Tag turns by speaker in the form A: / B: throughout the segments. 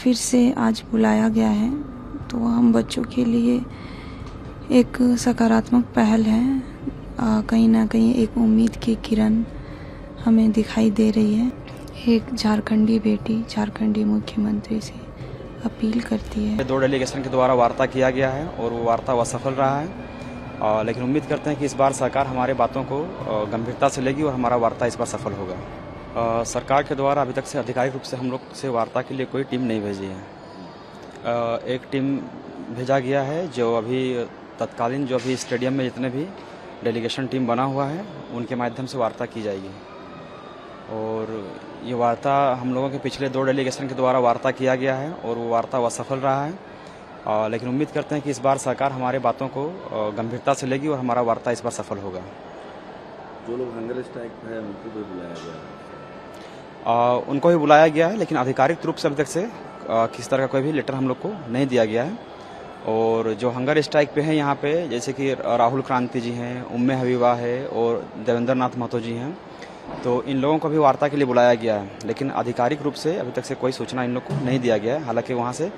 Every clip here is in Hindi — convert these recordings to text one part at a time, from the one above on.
A: फिर से आज बुलाया गया है, तो हम बच्चों के लिए एक सकारात्मक पहल है। कहीं ना कहीं एक उम्मीद की किरण हमें दिखाई दे रही है। एक झारखंडी बेटी झारखंडी मुख्यमंत्री से अपील करती है।
B: 2 डेलीगेशन के द्वारा वार्ता किया गया है और वो वार्ता असफल रहा है, लेकिन उम्मीद करते हैं कि इस बार सरकार हमारे बातों को गंभीरता से लेगी और हमारा वार्ता इस बार सफल होगा। सरकार के द्वारा अभी तक से आधिकारिक रूप से हम लोग से वार्ता के लिए कोई टीम नहीं भेजी है। एक टीम भेजा गया है जो अभी तत्कालीन जो अभी स्टेडियम में जितने भी डेलीगेशन टीम बना हुआ है उनके माध्यम से वार्ता की जाएगी। और ये वार्ता हम लोगों के पिछले 2 डेलीगेशन के द्वारा वार्ता किया गया है और वो वार्ता असफल रहा है, लेकिन उम्मीद करते हैं कि इस बार सरकार हमारे बातों को गंभीरता से लेगी और हमारा वार्ता इस बार सफल होगा।
C: जो लोग हंगर स्ट्राइक पे हैं उनको भी बुलाया गया है?
B: उनको भी बुलाया गया है, लेकिन आधिकारिक रूप से अभी तक से किसी तरह का कोई भी लेटर हम लोग को नहीं दिया गया है। और जो हंगर स्ट्राइक पे हैं यहाँ पे, जैसे कि राहुल क्रांति जी हैं, उम्मे हबीबा है और देवेंद्र नाथ महतो जी हैं, तो इन लोगों को भी वार्ता के लिए बुलाया गया है, लेकिन आधिकारिक रूप से अभी तक से कोई सूचना इन लोग को नहीं दिया गया है। हालांकि वहाँ से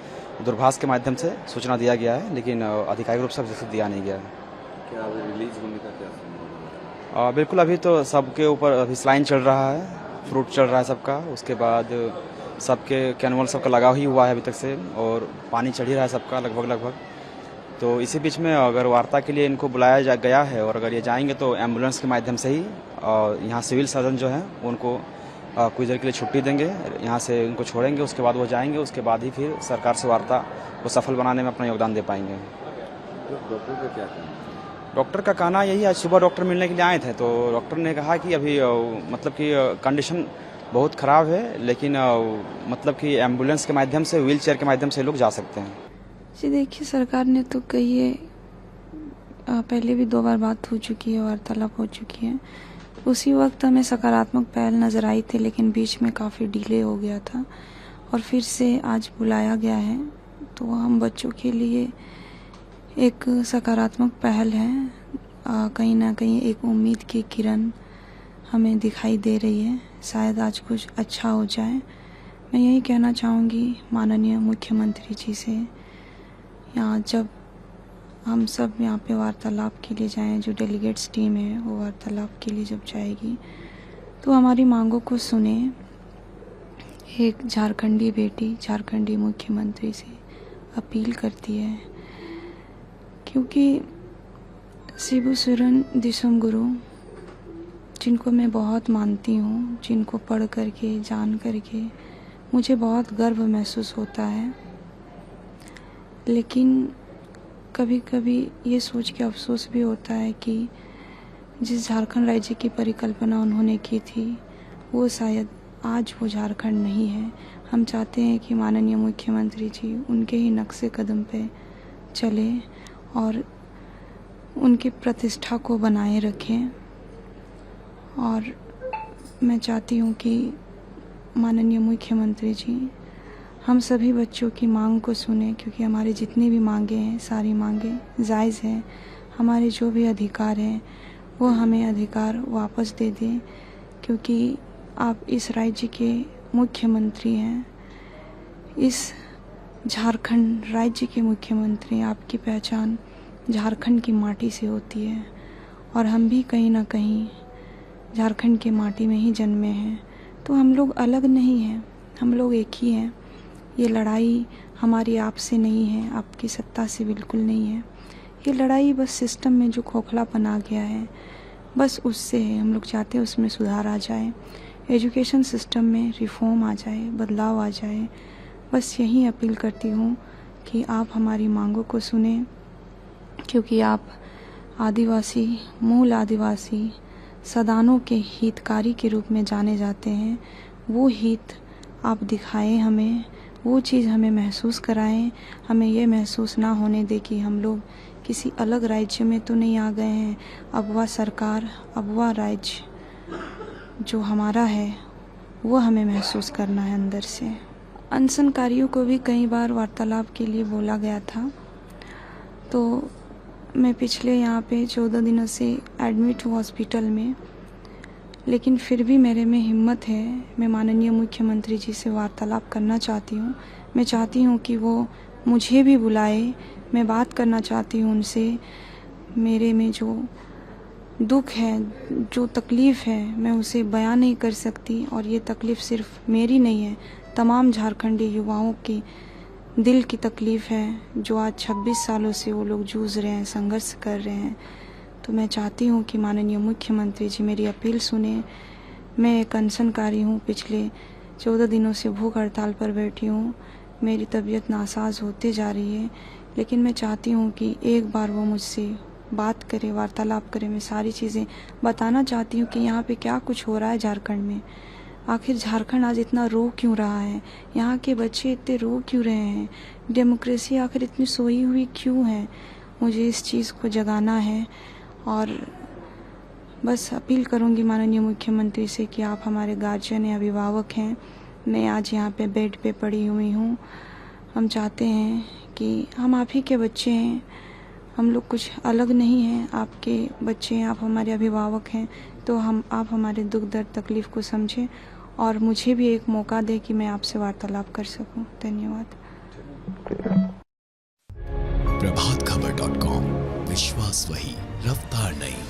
B: दूरभाष के माध्यम से सूचना दिया गया है, लेकिन आधिकारिक रूप से अभी तक दिया नहीं गया है।
C: क्या अभी रिलीज होने का क्या संभावना है?
B: बिल्कुल, अभी तो सबके ऊपर अभी स्लाइन चल रहा है, फ्रूट चल रहा है सबका, उसके बाद सबके कैनुअल सबका लगा ही हुआ है अभी तक से, और पानी चढ़ ही रहा है सबका लगभग। तो इसी बीच में अगर वार्ता के लिए इनको बुलाया गया है और अगर ये जाएंगे तो एम्बुलेंस के माध्यम से ही यहाँ सिविल सर्जन जो हैं उनको कुछ देर के लिए छुट्टी देंगे, यहाँ से उनको छोड़ेंगे, उसके बाद वो जाएंगे, उसके बाद ही फिर सरकार से वार्ता को सफल बनाने में अपना योगदान दे पाएंगे।
C: डॉक्टर का क्या कहना है?
B: डॉक्टर का कहना यही, आज सुबह डॉक्टर मिलने के लिए आए थे, तो डॉक्टर ने कहा कि अभी मतलब कि कंडीशन बहुत ख़राब है, लेकिन मतलब कि एम्बुलेंस के माध्यम से, व्हील चेयर के माध्यम से लोग जा सकते हैं।
A: जी देखिए, सरकार ने तो कही है, पहले भी 2 बार बात हो चुकी है, वार्तालाप हो चुकी है। उसी वक्त हमें सकारात्मक पहल नज़र आई थी, लेकिन बीच में काफ़ी डिले हो गया था और फिर से आज बुलाया गया है, तो हम बच्चों के लिए एक सकारात्मक पहल है। कहीं ना कहीं एक उम्मीद की किरण हमें दिखाई दे रही है। शायद आज कुछ अच्छा हो जाए। मैं यही कहना चाहूँगी माननीय मुख्यमंत्री जी से, यहाँ जब हम सब यहाँ पे वार्तालाप के लिए जाएं, जो डेलीगेट्स टीम है वो वार्तालाप के लिए जब जाएगी तो हमारी मांगों को सुने। एक झारखंडी बेटी झारखंडी मुख्यमंत्री से अपील करती है, क्योंकि शिबू सोरेन दिसोम गुरु, जिनको मैं बहुत मानती हूँ, जिनको पढ़ करके जान करके मुझे बहुत गर्व महसूस होता है, लेकिन कभी कभी ये सोच के अफसोस भी होता है कि जिस झारखंड राज्य की परिकल्पना उन्होंने की थी वो शायद आज वो झारखंड नहीं है। हम चाहते हैं कि माननीय मुख्यमंत्री जी उनके ही नक्शे कदम पे चले और उनकी प्रतिष्ठा को बनाए रखें। और मैं चाहती हूँ कि माननीय मुख्यमंत्री जी हम सभी बच्चों की मांग को सुने, क्योंकि हमारी जितनी भी मांगे हैं सारी मांगे जायज़ हैं। हमारे जो भी अधिकार हैं वो हमें अधिकार वापस दे दें, क्योंकि आप इस राज्य के मुख्यमंत्री हैं, इस झारखंड राज्य के मुख्यमंत्री हैं। आपकी पहचान झारखंड की माटी से होती है और हम भी कहीं ना कहीं झारखंड के माटी में ही जन्मे हैं, तो हम लोग अलग नहीं हैं, हम लोग एक ही हैं। ये लड़ाई हमारी आपसे नहीं है, आपकी सत्ता से बिल्कुल नहीं है। ये लड़ाई बस सिस्टम में जो खोखलापन आ गया है बस उससे है। हम लोग चाहते हैं उसमें सुधार आ जाए, एजुकेशन सिस्टम में रिफॉर्म आ जाए, बदलाव आ जाए। बस यही अपील करती हूँ कि आप हमारी मांगों को सुने, क्योंकि आप आदिवासी, मूल आदिवासी सदानों के हितकारी के रूप में जाने जाते हैं। वो हित आप दिखाएं हमें, वो चीज़ हमें महसूस कराएं। हमें ये महसूस ना होने दे कि हम लोग किसी अलग राज्य में तो नहीं आ गए हैं। अगवा सरकार, अगवा राज्य जो हमारा है वो हमें महसूस करना है अंदर से। अनशनकारियों को भी कई बार वार्तालाप के लिए बोला गया था, तो मैं पिछले यहाँ पे 14 दिनों से एडमिट हूँ हॉस्पिटल में, लेकिन फिर भी मेरे में हिम्मत है। मैं माननीय मुख्यमंत्री जी से वार्तालाप करना चाहती हूँ। मैं चाहती हूँ कि वो मुझे भी बुलाए, मैं बात करना चाहती हूँ उनसे। मेरे में जो दुख है, जो तकलीफ़ है, मैं उसे बयां नहीं कर सकती। और ये तकलीफ़ सिर्फ मेरी नहीं है, तमाम झारखंडी युवाओं की दिल की तकलीफ़ है, जो आज 26 सालों से वो लोग जूझ रहे हैं, संघर्ष कर रहे हैं। तो मैं चाहती हूँ कि माननीय मुख्यमंत्री जी मेरी अपील सुने। मैं एक अनशनकारी हूँ, पिछले 14 दिनों से भूख हड़ताल पर बैठी हूँ। मेरी तबीयत नासाज होते जा रही है, लेकिन मैं चाहती हूँ कि एक बार वो मुझसे बात करे, वार्तालाप करे। मैं सारी चीज़ें बताना चाहती हूँ कि यहाँ पे क्या कुछ हो रहा है झारखंड में। आखिर झारखंड आज इतना रो क्यों रहा है, यहाँ के बच्चे इतने रो क्यों रहे हैं, डेमोक्रेसी आखिर इतनी सोई हुई क्यों है। मुझे इस चीज़ को जगाना है और बस अपील करूँगी माननीय मुख्यमंत्री से कि आप हमारे गार्जियन हैं, अभिभावक हैं। मैं आज यहाँ पे बेड पे पड़ी हुई हूँ। हम चाहते हैं कि हम आप ही के बच्चे हैं, हम लोग कुछ अलग नहीं हैं, आपके बच्चे हैं, आप हमारे अभिभावक हैं। तो आप हमारे दुख दर्द तकलीफ़ को समझें और मुझे भी एक मौका दें कि मैं आपसे वार्तालाप कर सकूं। धन्यवाद।
D: प्रभातखबर.com, विश्वास वही, रफ्तार नहीं।